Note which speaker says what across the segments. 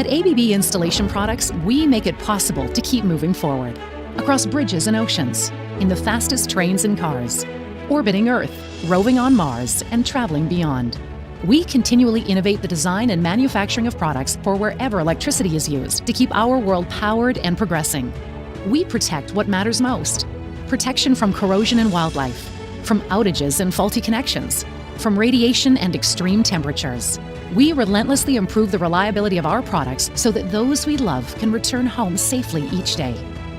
Speaker 1: At ABB Installation Products, we make it possible to keep moving forward. Across bridges and oceans, in the fastest trains and cars, orbiting Earth, roving on Mars, and traveling beyond. We continually innovate the design and manufacturing of products for wherever electricity is used to keep our world powered and progressing. We protect what matters most. Protection from corrosion and wildlife, from outages and faulty connections, from radiation and extreme temperatures. We relentlessly improve the reliability of our products so that those we love can return home safely each day.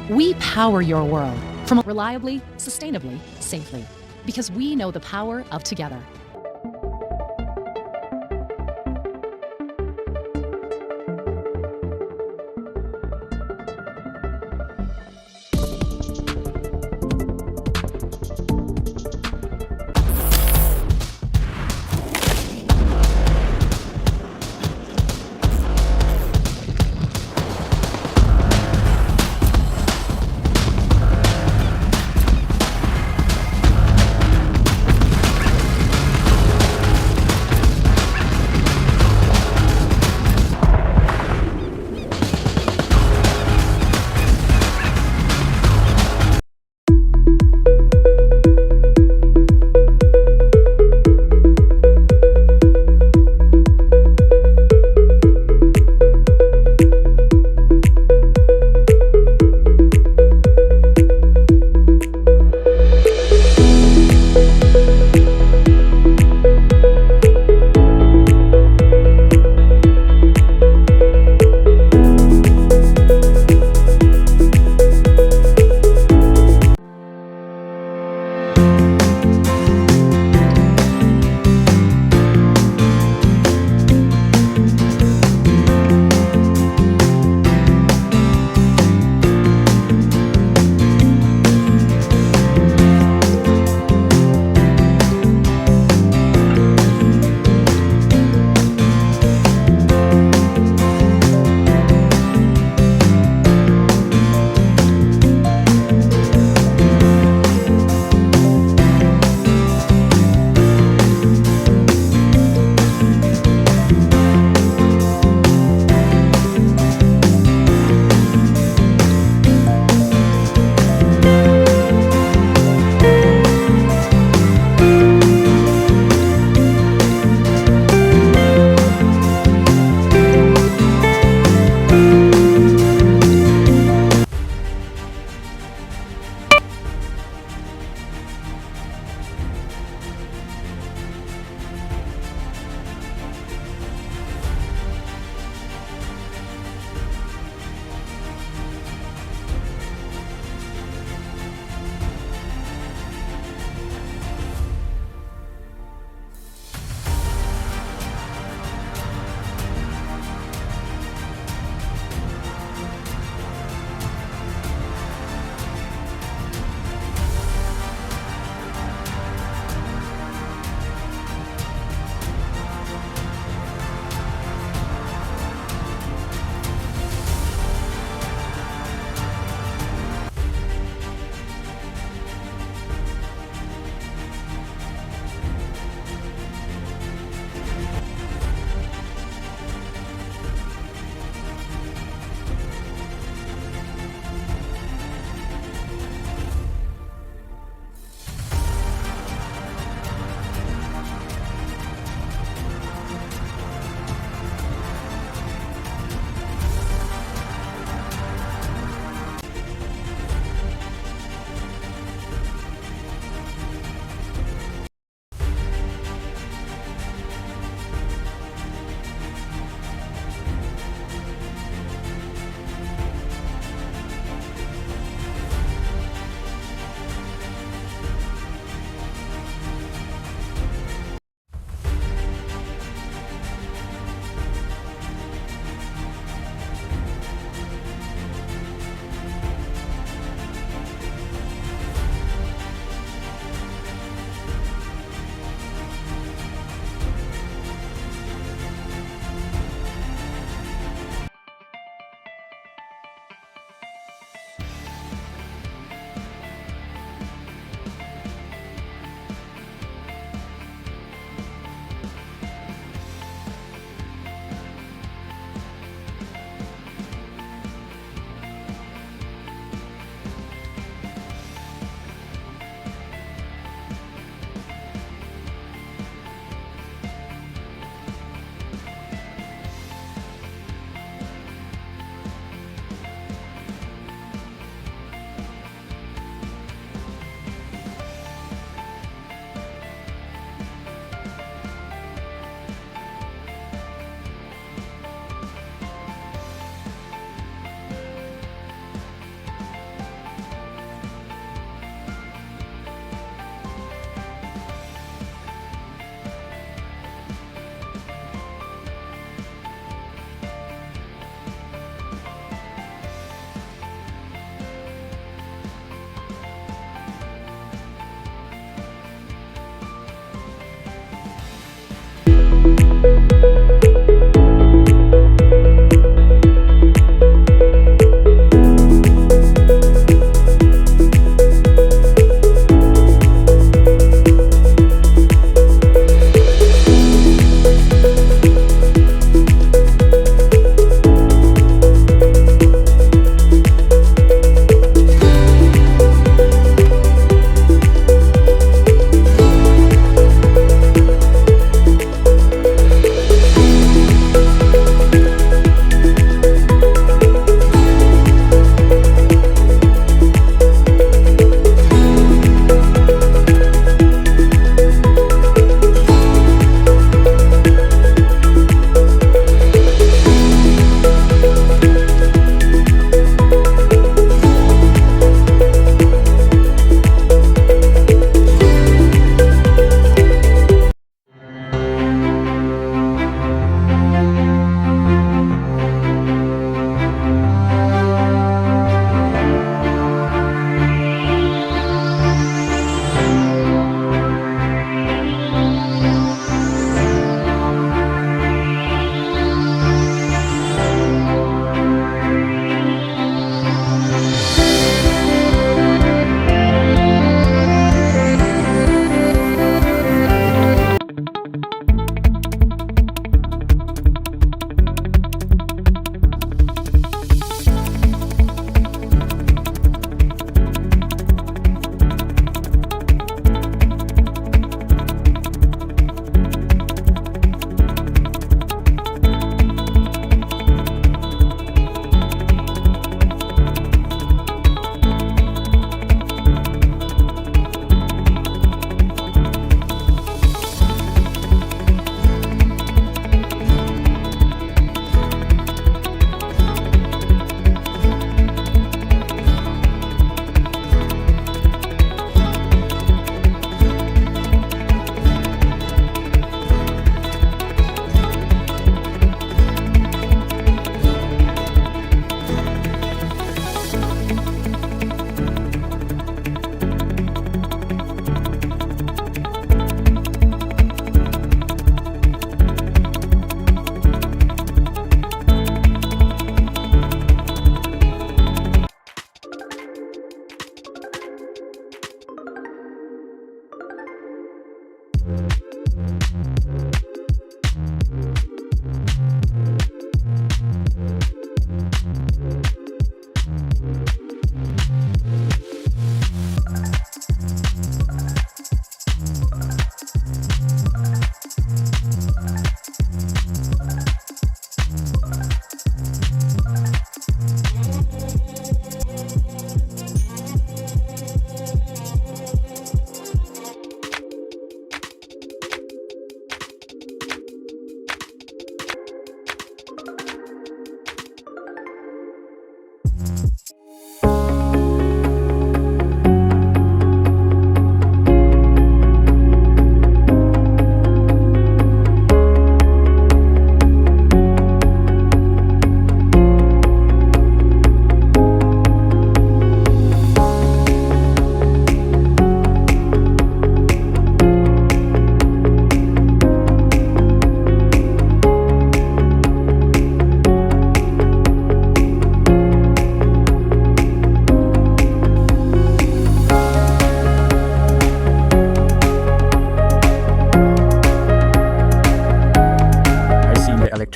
Speaker 1: We power your world from reliably, sustainably, safely, because we know the power of together.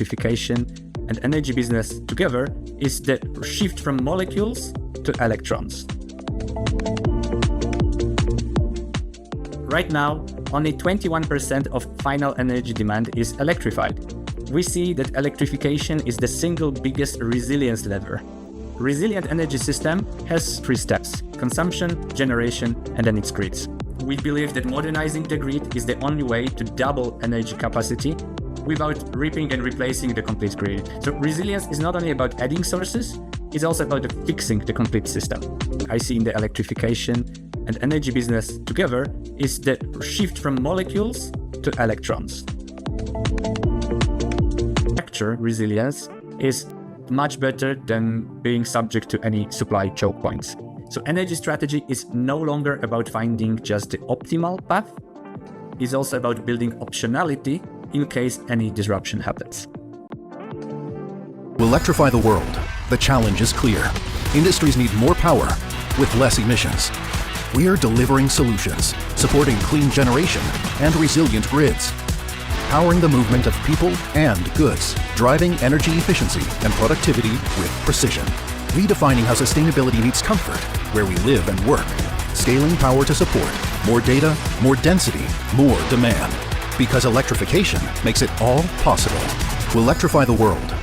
Speaker 2: electrification and energy business together is the shift from molecules to electrons. Right now, only 21% of final energy demand is electrified. We see that electrification is the single biggest resilience lever. Resilient energy system has 3 steps: consumption, generation, and then its grids. We believe that modernizing the grid is the only way to double energy capacity without ripping and replacing the complete grid. So resilience is not only about adding sources, it's also about fixing the complete system. I see in the electrification and energy business together is the shift from molecules to electrons. Structure resilience is much better than being subject to any supply choke points. So energy strategy is no longer about finding just the optimal path. It's also about building optionality in case any disruption happens.
Speaker 3: To electrify the world, the challenge is clear. Industries need more power with less emissions. We are delivering solutions, supporting clean generation and resilient grids, powering the movement of people and goods, driving energy efficiency and productivity with precision, redefining how sustainability meets comfort where we live and work, scaling power to support more data, more density, more demand. Because electrification makes it all possible. To electrify the world,